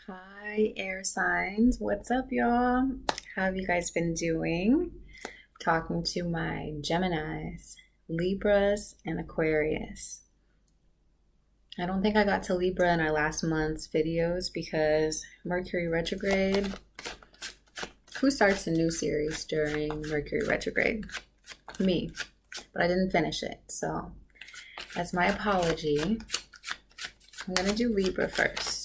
Hi, air signs. What's up, y'all? How have you guys been doing? Talking to my Geminis, Libras, and Aquarius. I don't think I got to Libra in our last month's videos because Mercury retrograde. Who starts a new series during Mercury retrograde? Me. But I didn't finish it. So, as my apology, I'm going to do Libra first.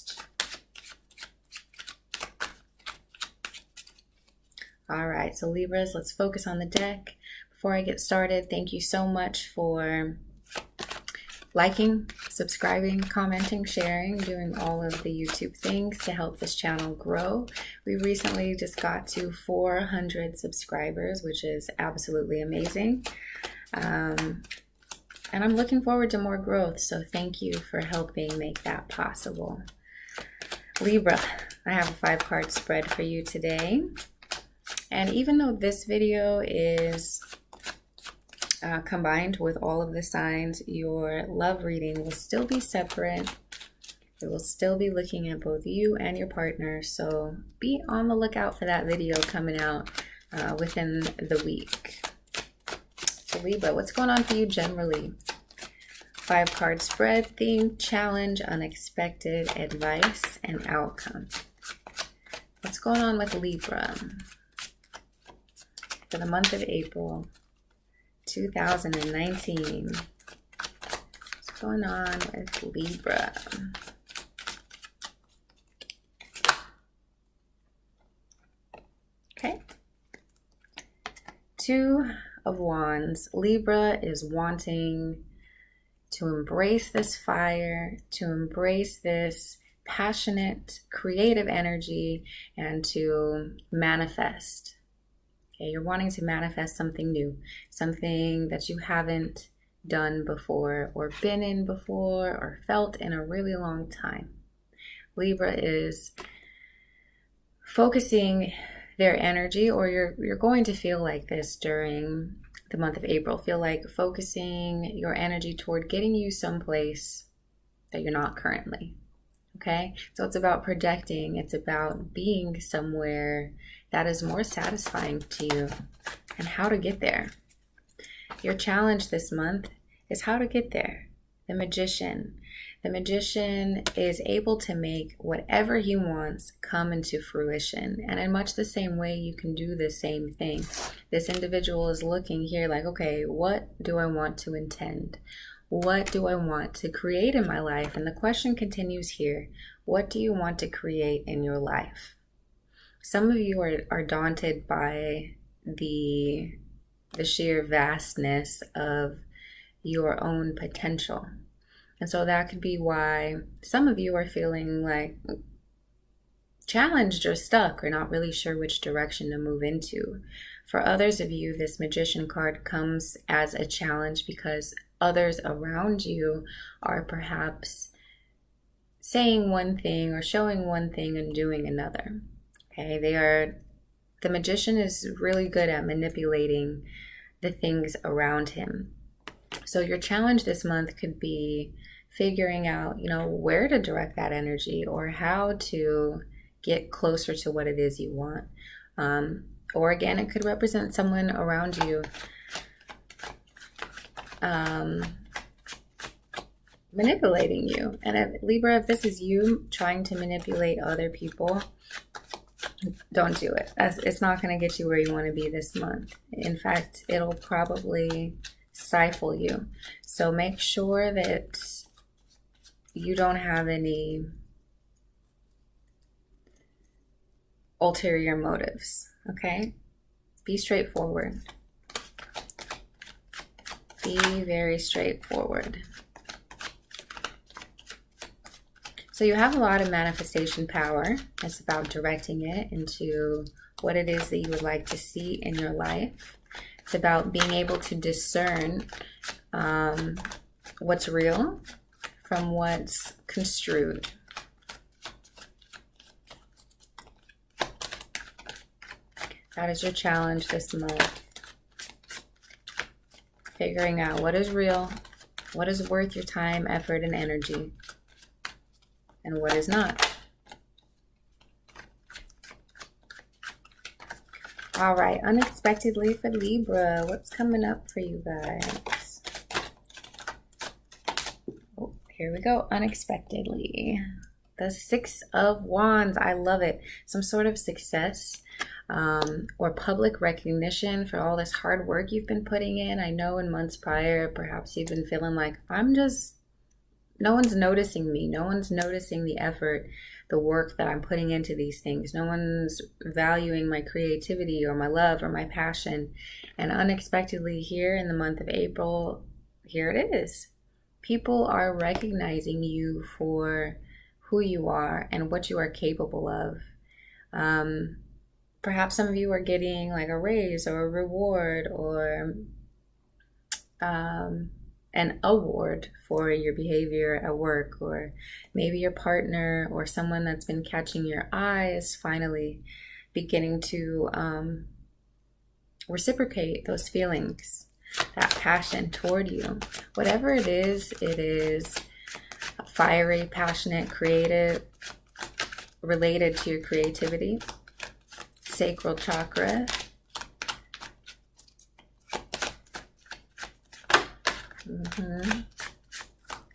All right, so Libras, let's focus on the deck. Before I get started, thank you so much for liking, subscribing, commenting, sharing, doing all of the YouTube things to help this channel grow. We recently just got to 400 subscribers, which is absolutely amazing. And I'm looking forward to more growth, so thank you for helping make that possible. Libra, I have a 5-card spread for you today. And even though this video is combined with all of the signs, your love reading will still be separate. It will still be looking at both you and your partner. So be on the lookout for that video coming out within the week. So Libra, what's going on for you generally? 5-card spread, theme, challenge, unexpected, advice, and outcome. What's going on with Libra for the month of April 2019? What's going on with Libra? Okay. 2 of Wands. Libra is wanting to embrace this fire, to embrace this passionate, creative energy, and to manifest. Okay, you're wanting to manifest something new, something that you haven't done before or been in before or felt in a really long time. Libra is focusing their energy, or you're going to feel like this during the month of April. Feel like focusing your energy toward getting you someplace that you're not currently. Okay, so it's about projecting, it's about being somewhere that is more satisfying to you and how to get there. Your challenge this month is how to get there. The magician. The magician is able to make whatever he wants come into fruition. And in much the same way, you can do the same thing. This individual is looking here like, okay, what do I want to intend? What do I want to create in my life? And the question continues here. What do you want to create in your life? Some of you are daunted by the sheer vastness of your own potential. And so that could be why some of you are feeling like challenged or stuck or not really sure which direction to move into. For others of you, this magician card comes as a challenge because others around you are perhaps saying one thing or showing one thing and doing another. Okay, the magician is really good at manipulating the things around him. So your challenge this month could be figuring out, where to direct that energy or how to get closer to what it is you want. Or again, it could represent someone around you manipulating you. And Libra, if this is you trying to manipulate other people, don't do it. It's not going to get you where you want to be this month. In fact, it'll probably stifle you. So make sure that you don't have any ulterior motives, okay? Be straightforward. Be very straightforward. So you have a lot of manifestation power. It's about directing it into what it is that you would like to see in your life. It's about being able to discern what's real from what's construed. That is your challenge this month. Figuring out what is real, what is worth your time, effort, and energy, and what is not. All right, unexpectedly for Libra, what's coming up for you guys? Oh, here we go, unexpectedly. The Six of Wands, I love it. Some sort of success or public recognition for all this hard work you've been putting in. I know in months prior, perhaps you've been feeling like, no one's noticing me. No one's noticing the effort, the work that I'm putting into these things. No one's valuing my creativity or my love or my passion. And unexpectedly here in the month of April, here it is. People are recognizing you for who you are and what you are capable of. Perhaps some of you are getting like a raise or a reward or an award for your behavior at work, or maybe your partner or someone that's been catching your eye is finally beginning to reciprocate those feelings, that passion toward you. Whatever it is fiery, passionate, creative, related to your creativity, sacral chakra.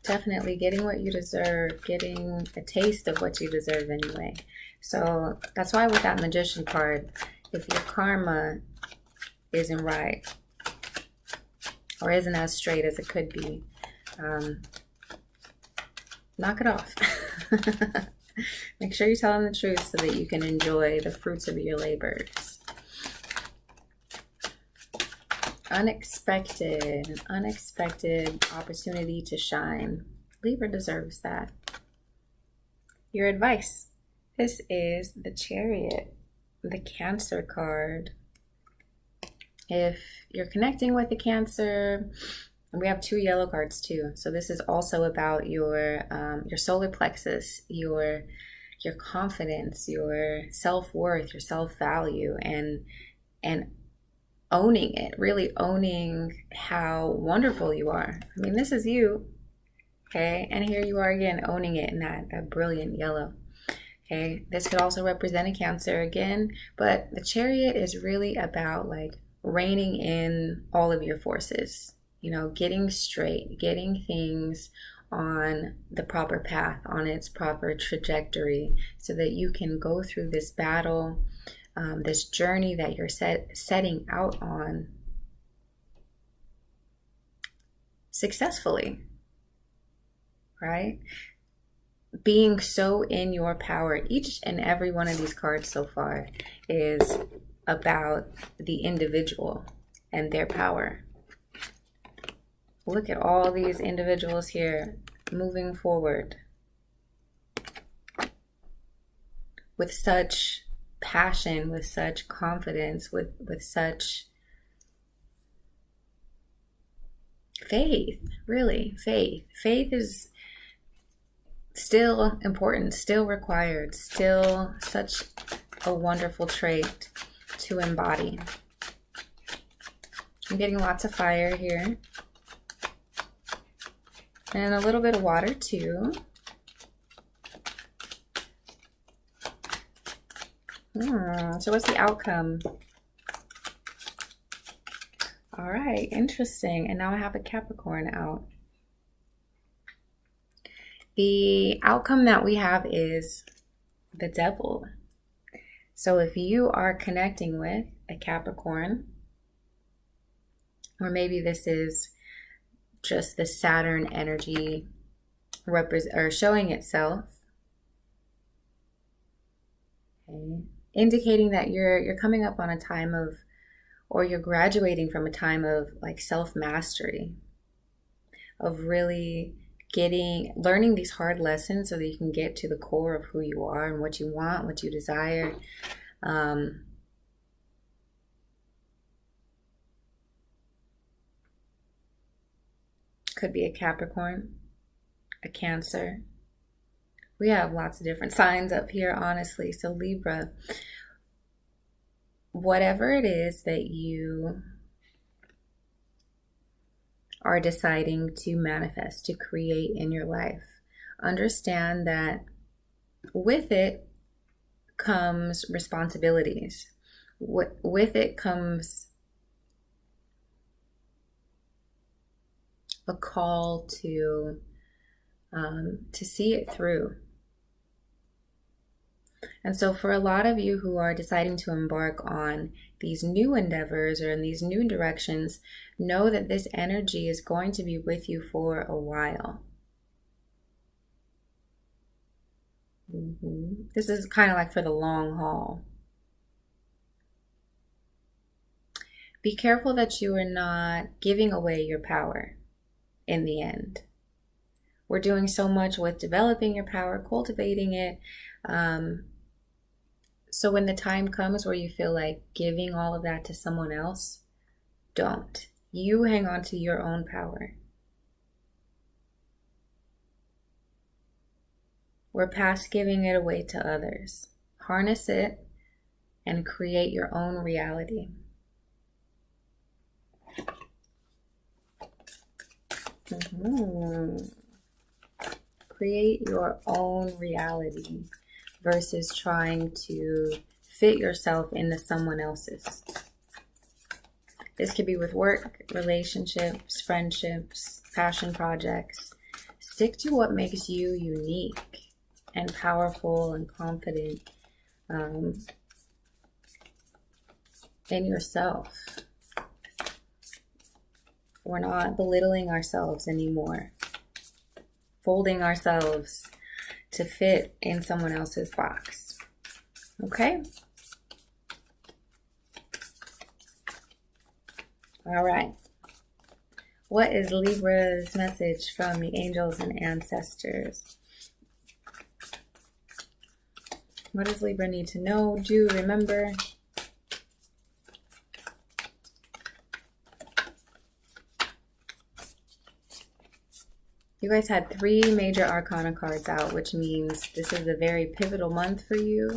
Definitely getting what you deserve, getting a taste of what you deserve anyway. So that's why with that Magician card, if your karma isn't right or isn't as straight as it could be, knock it off. Make sure you tell them the truth so that you can enjoy the fruits of your labors. Unexpected opportunity to shine. Libra deserves that. Your advice. This is the Chariot, the Cancer card. If you're connecting with the Cancer, we have 2 yellow cards too. So this is also about your solar plexus, your confidence, your self-worth, your self-value, and owning it, really owning how wonderful you are. I mean, this is you, okay? And here you are again, owning it in that brilliant yellow, okay? This could also represent a Cancer again, but the Chariot is really about like reining in all of your forces, you know, getting straight, getting things on the proper path, on its proper trajectory, so that you can go through this battle, this journey that you're setting out on successfully, right? Being so in your power. Each and every one of these cards so far is about the individual and their power. Look at all these individuals here moving forward with such passion, with such confidence, with such faith, really, faith. Faith is still important, still required, still such a wonderful trait to embody. I'm getting lots of fire here. And a little bit of water too. So what's the outcome? All right, interesting. And now I have a Capricorn out. The outcome that we have is the Devil. So if you are connecting with a Capricorn, or maybe this is just the Saturn energy or showing itself, okay, indicating that you're coming up on a time of, or you're graduating from a time of like self-mastery, of really learning these hard lessons so that you can get to the core of who you are and what you want, what you desire. Could be a Capricorn, a Cancer. We have lots of different signs up here, honestly. So Libra, whatever it is that you are deciding to manifest, to create in your life, understand that with it comes responsibilities. With it comes a call to see it through. And so for a lot of you who are deciding to embark on these new endeavors or in these new directions, know that this energy is going to be with you for a while. This is kind of like for the long haul. Be careful that you are not giving away your power in the end. We're doing so much with developing your power, cultivating it. So when the time comes where you feel like giving all of that to someone else, don't. You hang on to your own power. We're past giving it away to others. Harness it and create your own reality. Create your own reality versus trying to fit yourself into someone else's. This could be with work, relationships, friendships, passion projects. Stick to what makes you unique and powerful and confident in yourself. We're not belittling ourselves anymore, folding ourselves to fit in someone else's box. Okay? All right. What is Libra's message from the angels and ancestors? What does Libra need to know? Do remember. You guys had 3 major arcana cards out, which means this is a very pivotal month for you.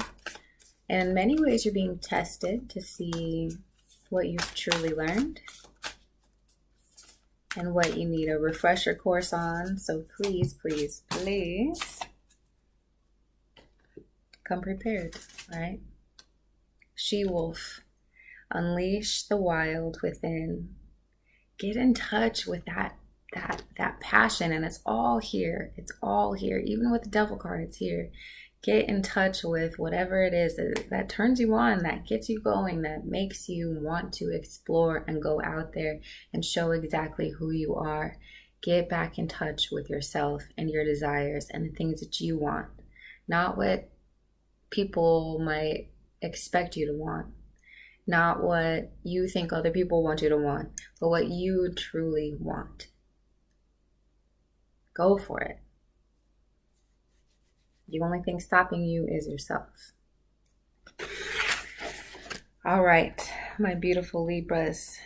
And in many ways, you're being tested to see what you've truly learned and what you need a refresher course on. So please, please, please come prepared, right? She-wolf, unleash the wild within. Get in touch with that passion, and it's all here. It's all here. Even with the devil card, it's here. Get in touch with whatever it is that turns you on, that gets you going, that makes you want to explore and go out there and show exactly who you are. Get back in touch with yourself and your desires and the things that you want, not what people might expect you to want, not what you think other people want you to want, but what you truly want. Go for it. The only thing stopping you is yourself. All right, my beautiful Libras.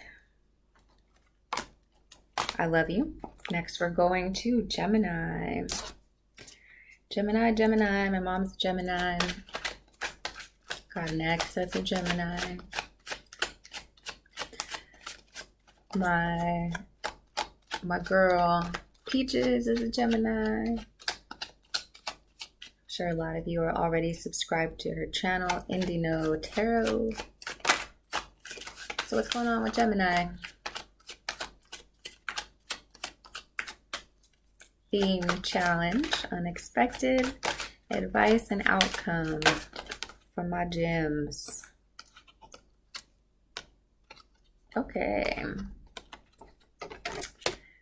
I love you. Next, we're going to Gemini. Gemini. My mom's Gemini. Got an ex that's a Gemini. My girl Peaches is a Gemini. I'm sure a lot of you are already subscribed to her channel, Indino Tarot. So what's going on with Gemini? Theme challenge, unexpected advice and outcome from my gems. Okay.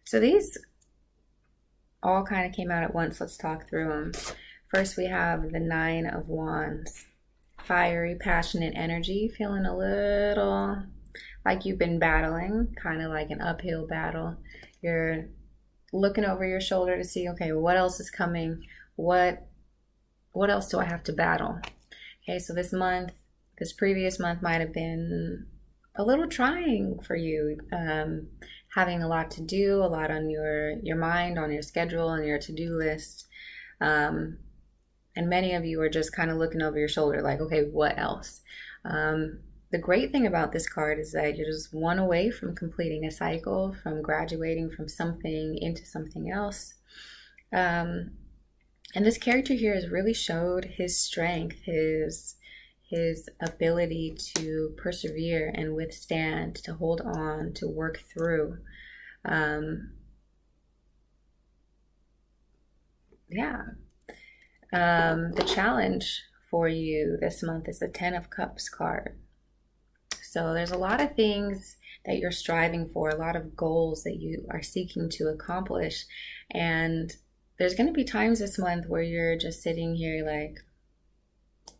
So these all kind of came out at once. Let's talk through them. First, we have the 9 of Wands. Fiery, passionate energy. Feeling a little like you've been battling, kind of like an uphill battle. You're looking over your shoulder to see, okay, what else is coming? What else do I have to battle? Okay, so this previous month might have been a little trying for you. Having a lot to do, a lot on your mind, on your schedule, on your to-do list. And many of you are just kind of looking over your shoulder like, okay, what else? The great thing about this card is that you're just one away from completing a cycle, from graduating from something into something else. And this character here has really showed his strength, his his ability to persevere and withstand, to hold on, to work through. The challenge for you this month is the 10 of Cups card. So there's a lot of things that you're striving for, a lot of goals that you are seeking to accomplish. And there's going to be times this month where you're just sitting here like,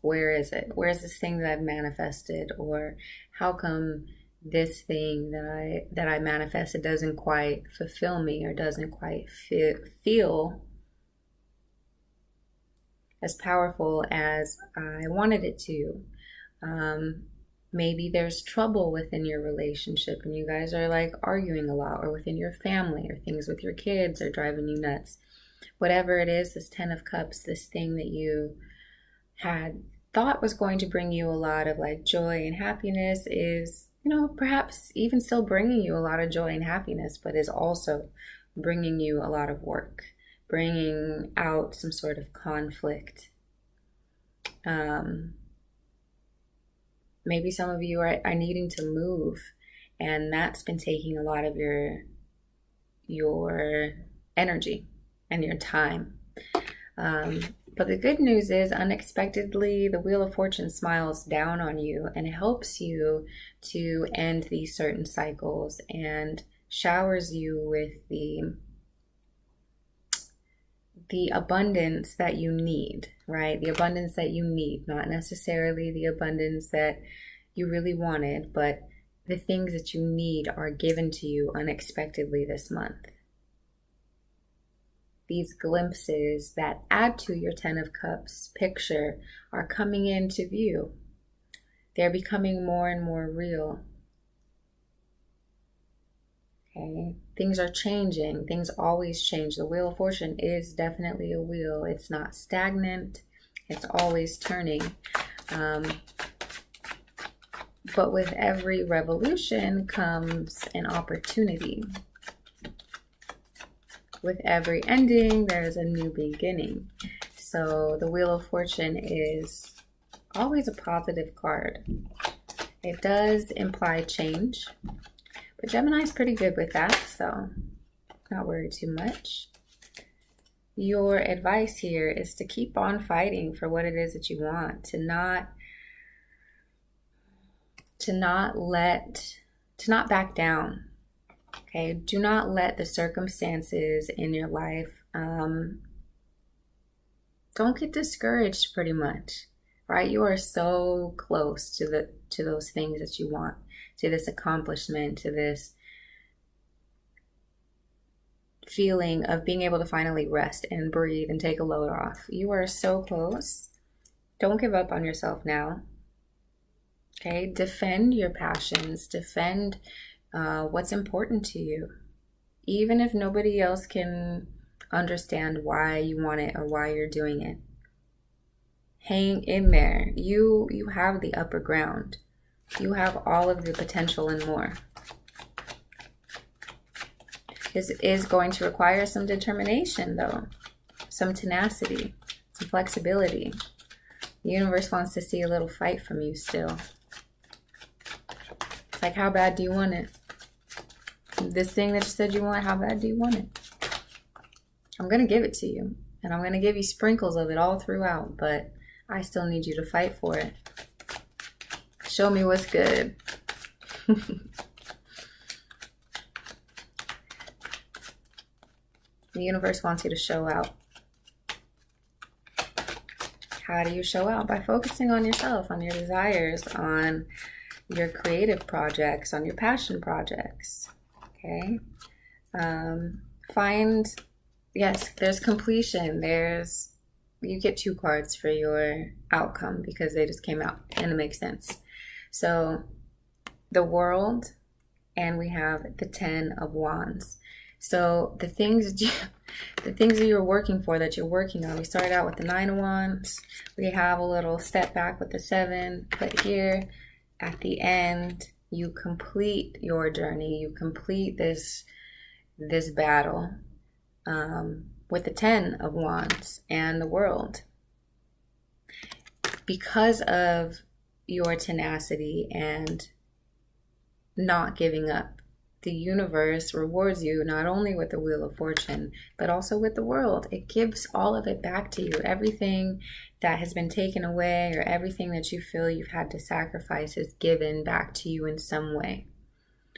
where is it? Where's this thing that I've manifested? Or how come this thing that I manifested doesn't quite fulfill me, or doesn't quite feel as powerful as I wanted it to? Maybe there's trouble within your relationship and you guys are like arguing a lot, or within your family, or things with your kids are driving you nuts. Whatever it is, this 10 of Cups, this thing that you had thought was going to bring you a lot of like joy and happiness is, perhaps even still bringing you a lot of joy and happiness, but is also bringing you a lot of work, bringing out some sort of conflict. Maybe some of you are needing to move, and that's been taking a lot of your energy and your time. But the good news is, unexpectedly, the Wheel of Fortune smiles down on you and helps you to end these certain cycles and showers you with the abundance that you need, right? The abundance that you need, not necessarily the abundance that you really wanted, but the things that you need are given to you unexpectedly this month. These glimpses that add to your 10 of Cups picture are coming into view. They're becoming more and more real. Okay, things are changing. Things always change. The Wheel of Fortune is definitely a wheel. It's not stagnant. It's always turning. But with every revolution comes an opportunity. With every ending, there's a new beginning. So the Wheel of Fortune is always a positive card. It does imply change. But Gemini is pretty good with that, so not worry too much. Your advice here is to keep on fighting for what it is that you want, to not back down. Okay, do not let the circumstances in your life, don't get discouraged pretty much, right? You are so close to those things that you want, to this accomplishment, to this feeling of being able to finally rest and breathe and take a load off. You are so close. Don't give up on yourself now. Okay, defend your passions, defend what's important to you. Even if nobody else can understand why you want it or why you're doing it. Hang in there. You have the upper ground. You have all of the potential and more. This is going to require some determination, though. Some tenacity, some flexibility. The universe wants to see a little fight from you still. Like, how bad do you want it? This thing that you said you want, how bad do you want it? I'm going to give it to you. And I'm going to give you sprinkles of it all throughout. But I still need you to fight for it. Show me what's good. The universe wants you to show out. How do you show out? By focusing on yourself, on your desires, on your creative projects, on your passion projects. Okay? Yes, there's completion. You get 2 cards for your outcome because they just came out and it makes sense. So the World, and we have the 10 of Wands. So the things that you're working for, that you're working on. We started out with the 9 of Wands. We have a little step back with the 7, but here at the end, you complete your journey. You complete this battle with the 10 of Wands and the World. Because of your tenacity and not giving up. The universe rewards you not only with the Wheel of Fortune, but also with the world. It gives all of it back to you. Everything that has been taken away or everything that you feel you've had to sacrifice is given back to you in some way.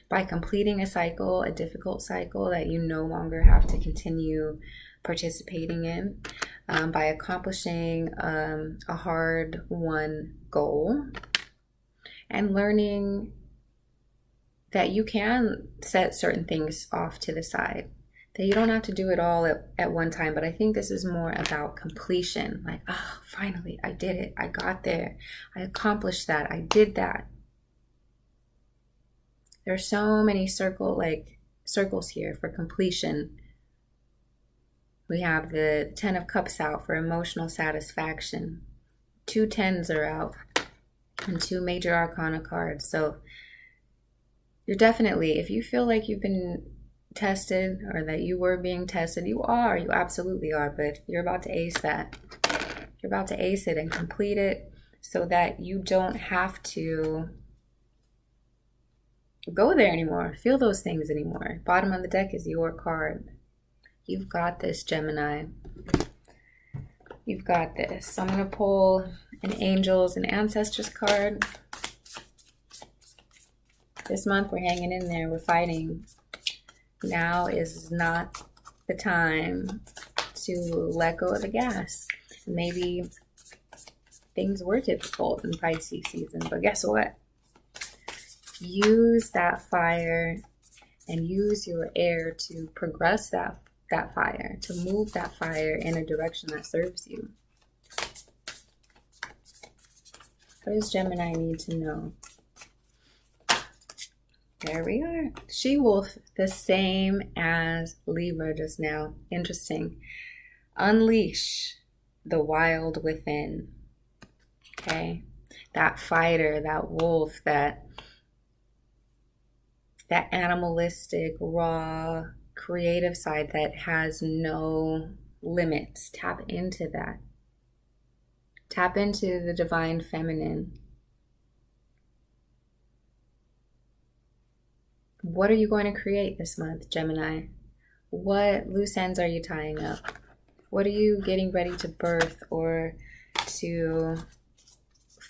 By completing a cycle, a difficult cycle that you no longer have to continue participating in, by accomplishing a hard-won goal, and learning that you can set certain things off to the side, that you don't have to do it all at one time. But I think this is more about completion. Like, oh, finally, I did it. I got there. I accomplished that. I did that. There's so many circles here for completion. We have the 10 of Cups out for emotional satisfaction. 2 tens are out and 2 major arcana cards. So you're definitely, if you feel like you've been tested or that you were being tested, you absolutely are, but you're about to ace that. You're about to ace it and complete it so that you don't have to go there anymore, feel those things anymore. Bottom of the deck is your card. You've got this, Gemini. You've got this. So I'm going to pull an Angels and Ancestors card. This month we're hanging in there. We're fighting. Now is not the time to let go of the gas. Maybe things were difficult in Pisces season, but guess what? Use that fire and use your air to progress that fire, to move that fire in a direction that serves you. What does Gemini need to know? There we are. She-wolf, the same as Libra just now. Interesting. Unleash the wild within. Okay? That fighter, that wolf, that animalistic, raw, creative side that has no limits. Tap into that. Tap into the divine feminine. What are you going to create this month, Gemini? What loose ends are you tying up? What are you getting ready to birth or to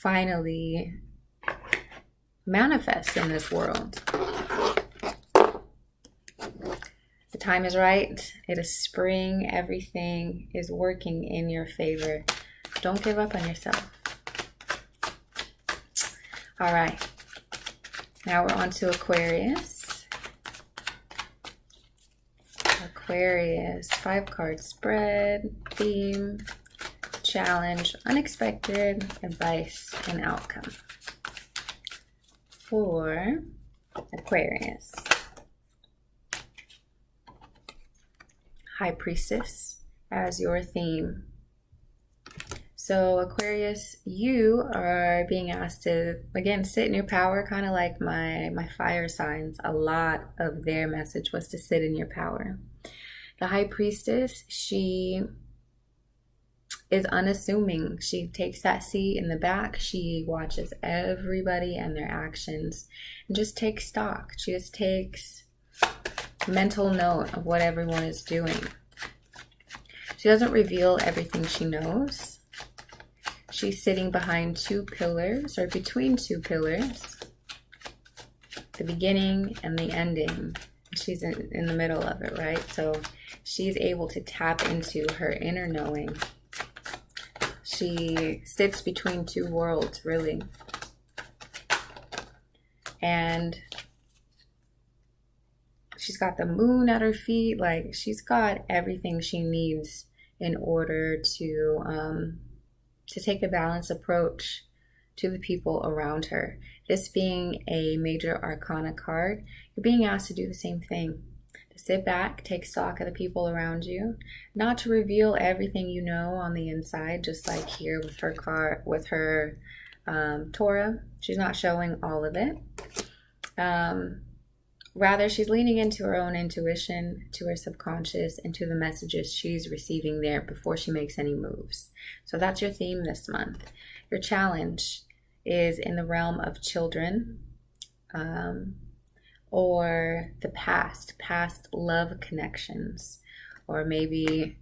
finally manifest in this world? The time is right. It is spring. Everything is working in your favor. Don't give up on yourself. All right. Now we're on to Aquarius. Aquarius, 5-card spread, theme, challenge, unexpected, advice, and outcome. For Aquarius. High Priestess as your theme. So Aquarius, you are being asked to, again, sit in your power, kind of like my fire signs. A lot of their message was to sit in your power. The High Priestess, she is unassuming. She takes that seat in the back. She watches everybody and their actions and just takes stock. She just takes mental note of what everyone is doing. She doesn't reveal everything she knows. She's sitting behind 2 pillars or between 2 pillars, the beginning and the ending. She's in the middle of it, right? So she's able to tap into her inner knowing. She sits between 2 worlds, really. And she's got the moon at her feet. Like, she's got everything she needs in order to take a balanced approach to the people around her. This being a major arcana card, you're being asked to do the same thing. To sit back, take stock of the people around you, not to reveal everything you know on the inside, just like here with her card, with her Torah. She's not showing all of it. Rather, she's leaning into her own intuition, to her subconscious, and to the messages she's receiving there before she makes any moves. So that's your theme this month. Your challenge is in the realm of children, or the past love connections, or maybe,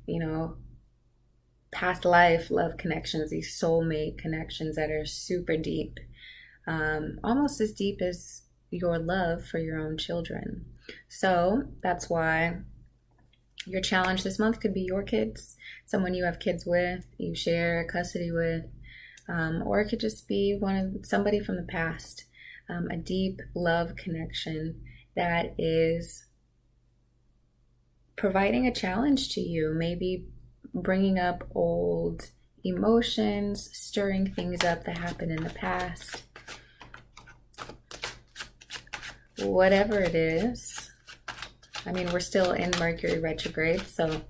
past life love connections, these soulmate connections that are super deep, almost as deep as your love for your own children. So that's why your challenge this month could be your kids, someone you have kids with, you share custody with, or it could just be somebody from the past, a deep love connection that is providing a challenge to you, maybe bringing up old emotions, stirring things up that happened in the past. Whatever it is, we're still in Mercury retrograde, so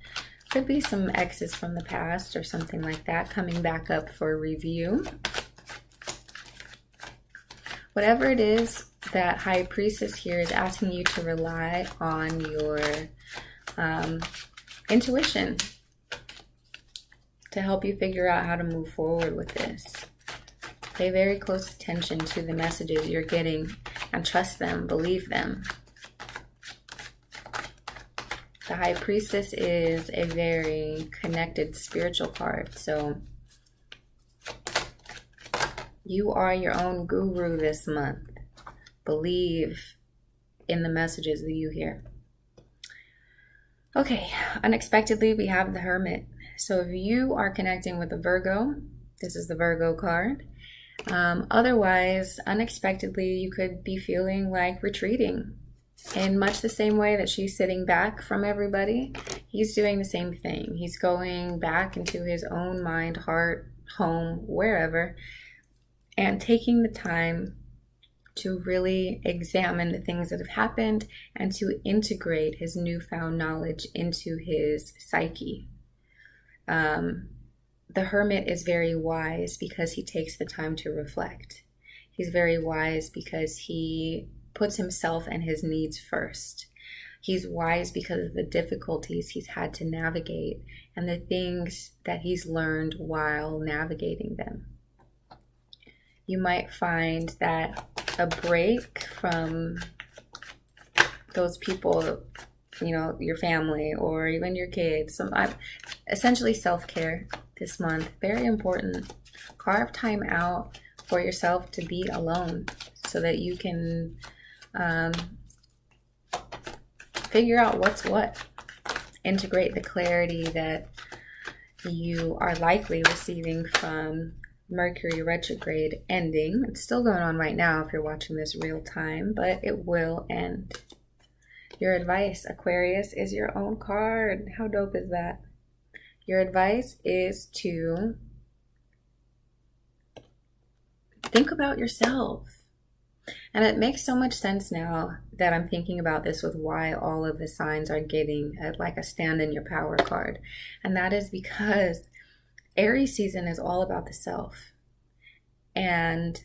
could be some exes from the past or something like that coming back up for review. Whatever it is, that High Priestess here is asking you to rely on your intuition to help you figure out how to move forward with this. Pay very close attention to the messages you're getting and trust them, believe them. The High Priestess is a very connected spiritual card, so you are your own guru this month. Believe in the messages that you hear. Okay, unexpectedly we have the Hermit. So if you are connecting with a Virgo, this is the Virgo card. Otherwise, unexpectedly, you could be feeling like retreating. In much the same way that she's sitting back from everybody, he's doing the same thing. He's going back into his own mind, heart, home, wherever, and taking the time to really examine the things that have happened and to integrate his newfound knowledge into his psyche. The Hermit is very wise because he takes the time to reflect. He's very wise because he puts himself and his needs first. He's wise because of the difficulties he's had to navigate and the things that he's learned while navigating them. You might find that a break from those people, your family or even your kids, essentially self-care this month, very important. Carve time out for yourself to be alone so that you can figure out what's what. Integrate the clarity that you are likely receiving from Mercury retrograde ending. It's still going on right now if you're watching this real time, but it will end. Your advice, Aquarius, is your own card. How dope is that? Your advice is to think about yourself. And it makes so much sense now that I'm thinking about this with why all of the signs are getting like a stand in your power card. And that is because Aries season is all about the self. And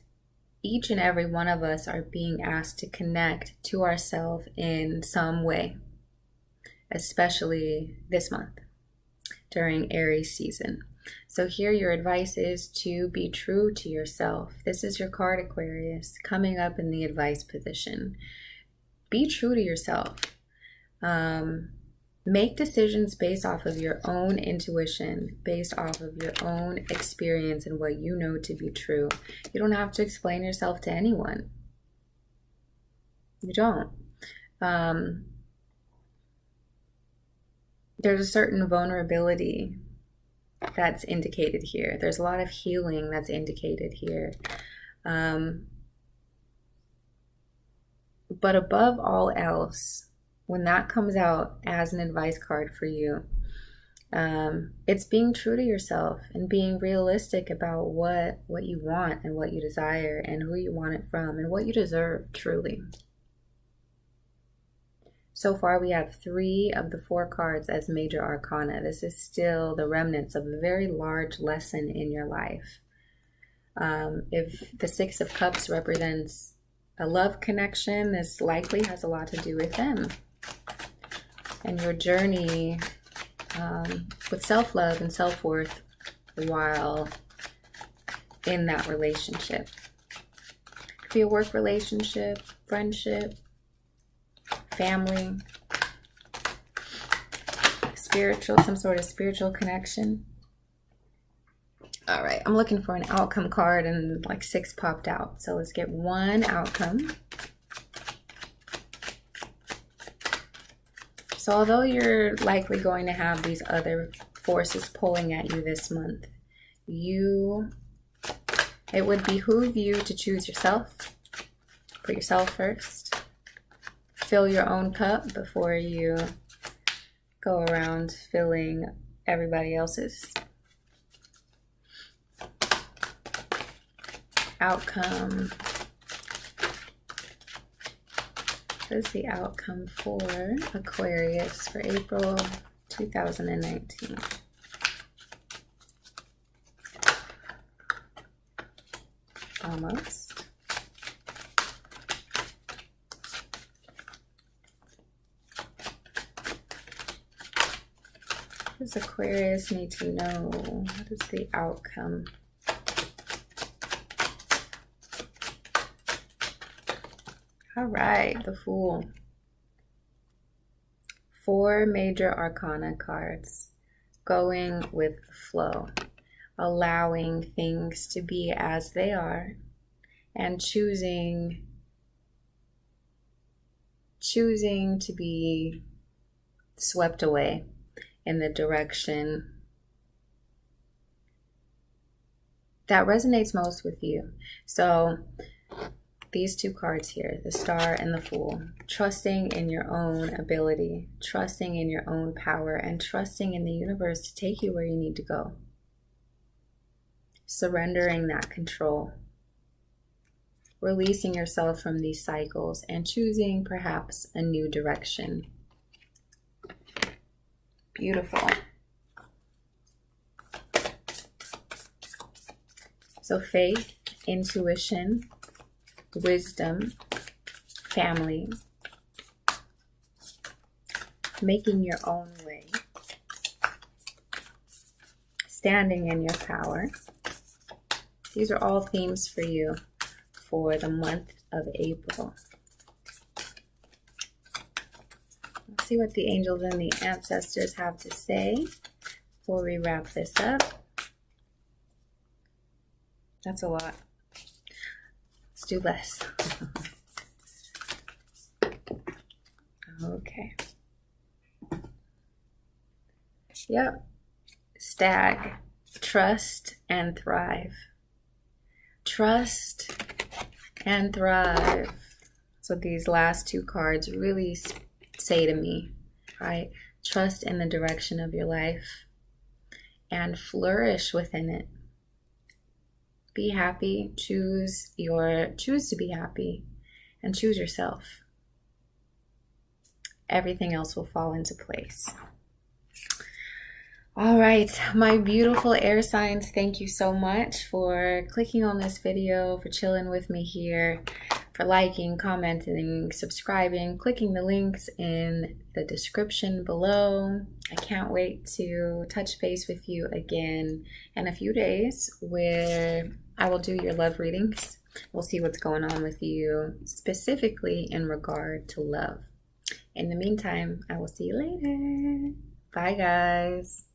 each and every one of us are being asked to connect to ourselves in some way, especially this month during Aries season. So here your advice is to be true to yourself. This is your card, Aquarius, coming up in the advice position. Be true to yourself. Make decisions based off of your own intuition, based off of your own experience and what you know to be true. You don't have to explain yourself to anyone. You don't. There's a certain vulnerability that's indicated here. There's a lot of healing that's indicated here. But above all else, when that comes out as an advice card for you, it's being true to yourself and being realistic about what you want and what you desire and who you want it from and what you deserve truly. So far, we have 3 of the 4 cards as major arcana. This is still the remnants of a very large lesson in your life. If the 6 of Cups represents a love connection, this likely has a lot to do with them and your journey with self-love and self-worth while in that relationship. Could be a work relationship, friendship, family, spiritual, some sort of spiritual connection. All right, I'm looking for an outcome card and like 6 popped out. So let's get one outcome. So although you're likely going to have these other forces pulling at you this month, it would behoove you to choose yourself. Put yourself first. Fill your own cup before you go around filling everybody else's. Outcome. What is the outcome for Aquarius for April 2019? Almost. What does Aquarius need to know? What is the outcome? All right, the Fool. 4 major arcana cards. Going with the flow. Allowing things to be as they are. And choosing to be swept away in the direction that resonates most with you. So these 2 cards here, the Star and the Fool, trusting in your own ability, trusting in your own power, and trusting in the universe to take you where you need to go. Surrendering that control. Releasing yourself from these cycles and choosing perhaps a new direction. Beautiful. So faith, intuition, wisdom, family, making your own way, standing in your power. These are all themes for you for the month of April. Let's see what the angels and the ancestors have to say before we wrap this up. That's a lot. Let's do less. Okay. Yep. Stag. Trust and thrive. Trust and thrive. So these last 2 cards really say to me, right? Trust in the direction of your life and flourish within it. Be happy, choose to be happy, and choose yourself. Everything else will fall into place. All right, my beautiful air signs, thank you so much for clicking on this video, for chilling with me here, for liking, commenting, subscribing, clicking the links in the description below. I can't wait to touch base with you again in a few days where I will do your love readings. We'll see what's going on with you, specifically in regard to love. In the meantime, I will see you later. Bye, guys.